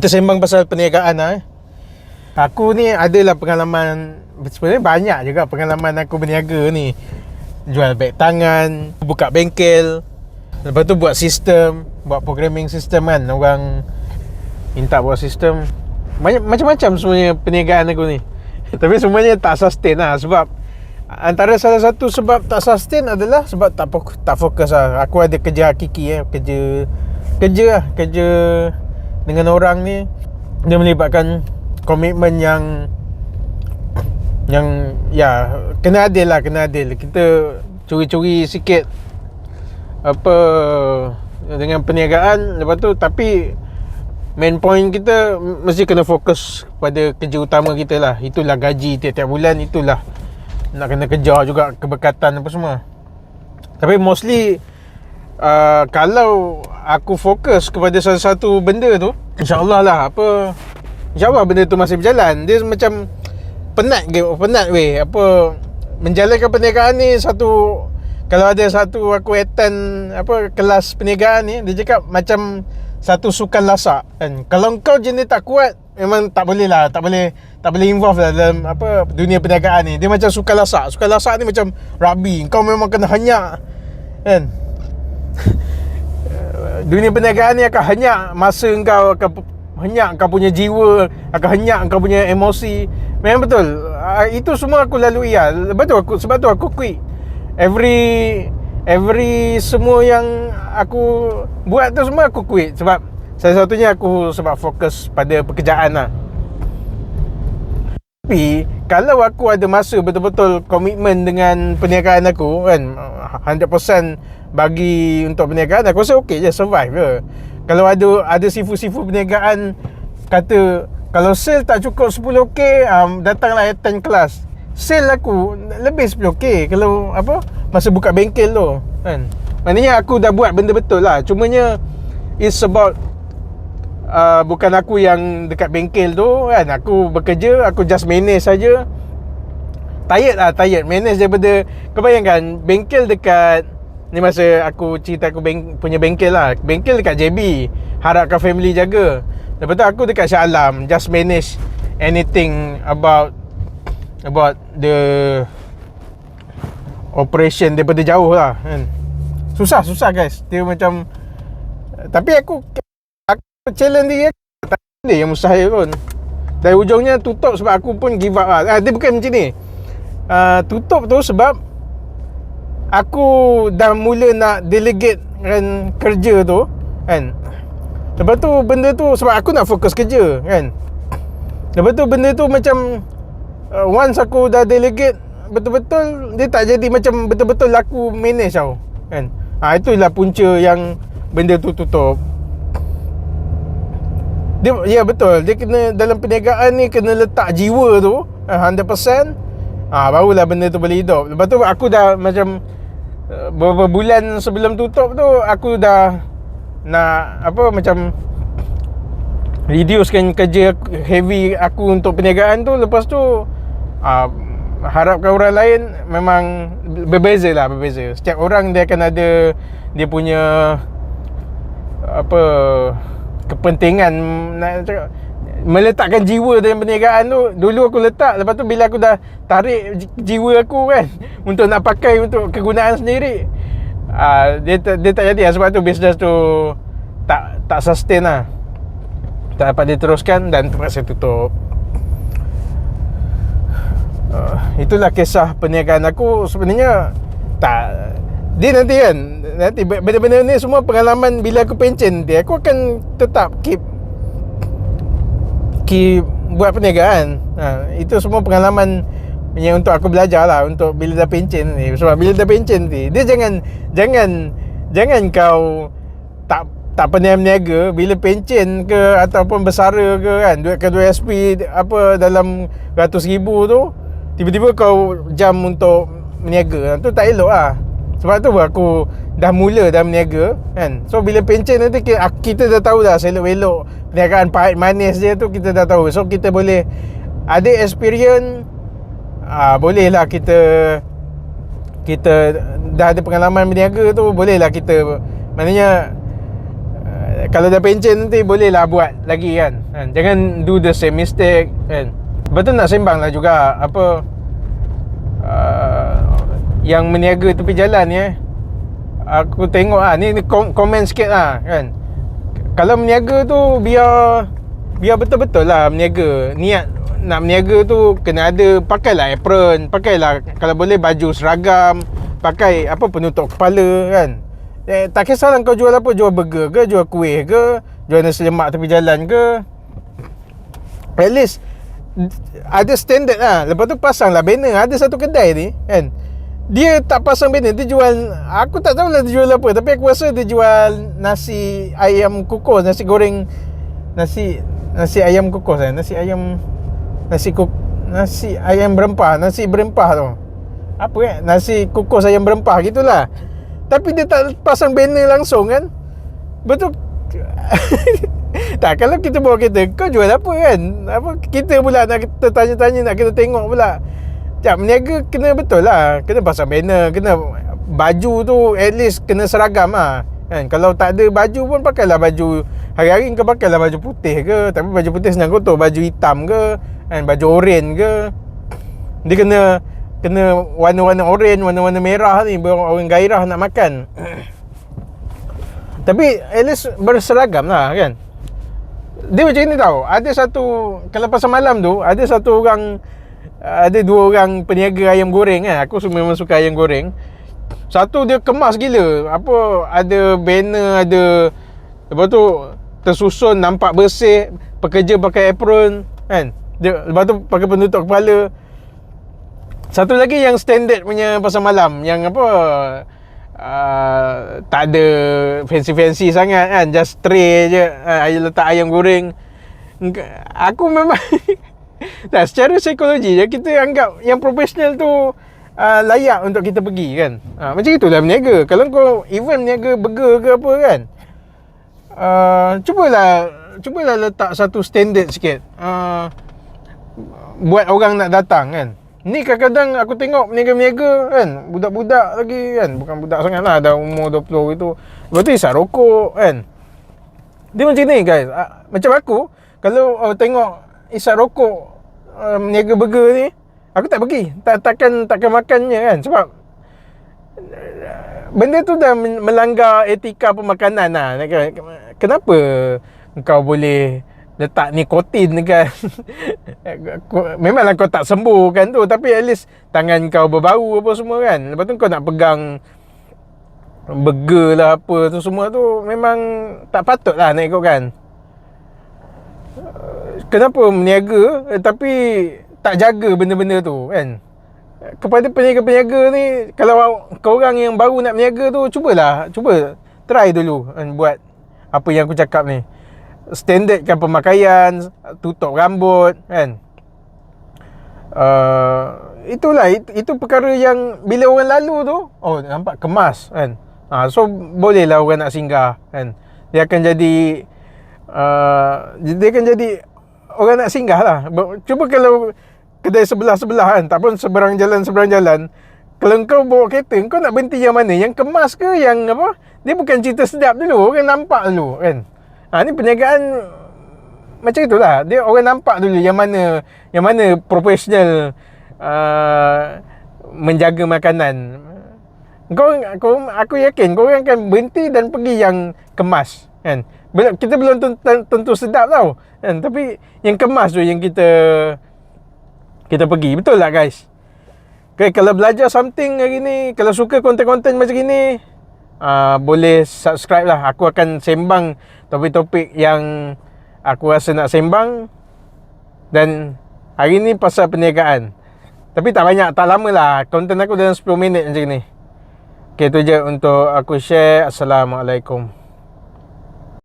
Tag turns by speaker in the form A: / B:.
A: Kita sembang pasal perniagaan lah. Aku ni adalah pengalaman, sebenarnya banyak juga pengalaman aku berniaga ni. Jual beg tangan, buka bengkel, lepas tu buat sistem, buat programming sistem kan. Orang minta buat sistem, banyak macam-macam sebenarnya perniagaan aku ni. Tapi semuanya tak sustain lah. Sebab antara salah satu sebab tak sustain adalah sebab tak fokus lah. Aku ada kerja hakiki kerja dengan orang ni, dia melibatkan komitmen yang ya, kena adil. Kita curi-curi sikit apa dengan perniagaan, lepas tu tapi main point kita mesti kena fokus pada kerja utama kita lah. Itulah gaji tiap-tiap bulan, itulah nak kena kejar juga keberkatan apa semua. Tapi mostly kalau aku fokus kepada satu benda tu, InsyaAllah lah, InsyaAllah benda tu masih berjalan. Dia macam penat weh. Menjalankan perniagaan ni kalau ada satu aku attend kelas perniagaan ni, dia cakap macam satu sukan lasak kan. Kalau kau jenis tak kuat, memang tak boleh involve lah dalam dunia perniagaan ni. Dia macam sukan lasak ni macam rugby. Kau memang kena henyak kan. Dunia perniagaan ni akan henyak masa kau, akan henyak kau punya jiwa, akan henyak kau punya emosi. Memang betul. Itu semua aku lalui lah. Sebab tu aku quit. Every semua yang aku buat tu semua aku quit. Sebab salah satunya sebab fokus pada pekerjaan lah. Tapi kalau aku ada masa betul-betul komitmen dengan perniagaan aku kan, 100% bagi untuk perniagaan, aku rasa okey je, survive je. Kalau ada sifu-sifu perniagaan kata kalau sale tak cukup 10k, datanglah attend kelas. Sale aku lebih 10k kalau masa buka bengkel tu kan. Maknanya aku dah buat benda betul lah. Cumanya it's about bukan aku yang dekat bengkel tu kan. Aku bekerja, aku just manage saja. Tired manage daripada, kau bayangkan bengkel dekat ni, masa aku cerita aku punya bengkel lah. Bengkel dekat JB, harapkan family jaga. Lepas tu aku dekat Shah Alam, just manage anything about the operation daripada jauh lah kan. Susah guys. Dia macam, tapi aku challenge diri aku, tak ada yang mustahil pun. Dari ujungnya tutup sebab aku pun give up lah. Dia bukan macam ni. Tutup tu sebab aku dah mula nak delegate kan kerja tu kan. Lepas tu benda tu sebab aku nak fokus kerja kan. Lepas tu benda tu macam once aku dah delegate betul-betul, dia tak jadi macam betul-betul aku manage tau kan. Itulah punca yang benda tu tutup. Ya betul, dia kena dalam perniagaan ni kena letak jiwa tu 100%, barulah benda tu boleh hidup. Lepas tu aku dah macam beberapa bulan sebelum tutup tu, aku dah nak macam reducekan kerja heavy aku untuk perniagaan tu. Lepas tu harapkan orang lain, memang berbeza. Setiap orang dia akan ada dia punya kepentingan nak cakap, meletakkan jiwa dalam perniagaan tu. Dulu aku letak, lepas tu bila aku dah tarik jiwa aku kan untuk nak pakai untuk kegunaan sendiri, dia tak jadi lah. Sebab tu bisnes tu tak sustain lah, tak dapat diteruskan dan terpaksa tutup. Itulah kisah perniagaan aku. Sebenarnya dia nanti benda-benda ni semua pengalaman. Bila aku pencen nanti, aku akan tetap keep buat perniagaan. Itu semua pengalaman yang untuk aku belajar lah, untuk bila dah pencen ni. Sebab bila dah pencen nanti, dia jangan kau tak pandai berniaga. Bila pencen ke ataupun bersara ke kan, duit kedua SP dalam ratus ribu tu, tiba-tiba kau jam untuk berniaga, tu tak elok lah. Sebab tu aku dah mula dah berniaga kan. So bila pencen nanti kita dah tahu dah selok-belok perniagaan pahit manis dia tu, kita dah tahu. So kita boleh ada experience, boleh lah kita dah ada pengalaman berniaga tu, boleh lah kita, maknanya kalau dah pencen nanti boleh lah buat lagi kan. Jangan do the same mistake kan. Betul nak sembang lah juga apa yang meniaga tepi jalan ni aku tengok ni komen sikit lah kan. Kalau meniaga tu biar betul-betul lah meniaga. Niat nak meniaga tu kena ada, pakailah apron, pakailah kalau boleh baju seragam, pakai apa penutup kepala kan. Tak kisahlah kau jual apa, jual burger ke, jual kuih ke, jual nasi lemak tepi jalan ke, at least ada standard lah. Lepas tu pasanglah banner. Ada satu kedai ni kan, dia tak pasang banner, dia jual, aku tak tahulah dia jual apa, tapi aku rasa dia jual nasi ayam kukus, nasi goreng, nasi ayam kukus kan, nasi ayam berempah, nasi berempah tu apa nasi kukus ayam berempah gitulah. Tapi dia tak pasang banner langsung kan. Betul. Tak, kalau kita bawa kereta, kau jual apa kan? Apa kita pula nak kita tanya-tanya, nak kita tengok pula. Sekejap, meniaga kena betul lah. Kena pasang banner, kena baju tu at least kena seragam lah kan. Kalau tak ada baju pun pakailah baju hari-hari, kau pakailah baju putih ke. Tapi baju putih senang kotor, baju hitam ke kan, baju oranye ke. Dia kena warna-warna oranye, warna-warna merah ni, orang gairah nak makan. Tapi at least berseragam lah kan. Dia macam ni tau. Ada satu, kalau pasal malam tu, ada satu orang, ada dua orang peniaga ayam goreng kan. Aku memang suka ayam goreng. Satu dia kemas gila. Apa, ada banner, ada, lepas tu tersusun nampak bersih, pekerja pakai apron kan. Dia, lepas tu pakai penutup kepala. Satu lagi yang standard punya pasar malam, yang apa, tak ada fancy-fancy sangat kan, just tray je, letak ayam goreng. Aku memang tak, secara psikologi je kita anggap yang profesional tu layak untuk kita pergi kan. Macam itulah berniaga. Kalau kau even berniaga burger ke apa kan, cubalah letak satu standard sikit, buat orang nak datang kan. Ni kadang-kadang aku tengok peniaga-peniaga kan, budak-budak lagi kan, bukan budak sangat lah, dah umur 20 gitu. Lepas tu isap rokok kan. Dia macam ni guys. Macam aku, kalau tengok isap rokok peniaga burger ni, aku tak pergi. Takkan makannya kan. Sebab benda tu dah melanggar etika pemakanan lah. Kenapa kau boleh letak nikotin kan? Memanglah kau tak sembuh kan tu, tapi at least tangan kau berbau apa semua kan. Lepas tu kau nak pegang burger lah apa tu semua tu, memang tak patut lah nak ikut kan. Kenapa berniaga tapi tak jaga benda-benda tu kan? Kepada peniaga-peniaga ni, kalau korang yang baru nak berniaga tu, cuba try dulu kan, buat apa yang aku cakap ni. Standardkan pemakaian, tutup rambut kan. Itulah, itu perkara yang bila orang lalu tu, oh nampak kemas kan. So bolehlah orang nak singgah kan. Dia akan jadi orang nak singgah lah. Cuba kalau kedai sebelah-sebelah kan, tak pun seberang jalan, kalau kau bawa kereta, kau nak berhenti yang mana? Yang kemas ke yang apa? Dia bukan cerita sedap dulu, orang nampak dulu kan. Ni perniagaan macam itulah. Dia orang nampak dulu yang mana profesional menjaga makanan. Aku yakin kau orang akan berhenti dan pergi yang kemas kan. Kita belum tentu sedap tau kan, tapi yang kemas tu yang kita pergi. Betul tak guys? Okay, kalau belajar something hari ni, kalau suka konten-konten macam gini, boleh subscribe lah. Aku akan sembang topik-topik yang aku rasa nak sembang. Dan hari ni pasal perniagaan. Tapi tak banyak, tak lama lah. Konten aku dalam 10 minit macam ni. Okay, tu je untuk aku share. Assalamualaikum.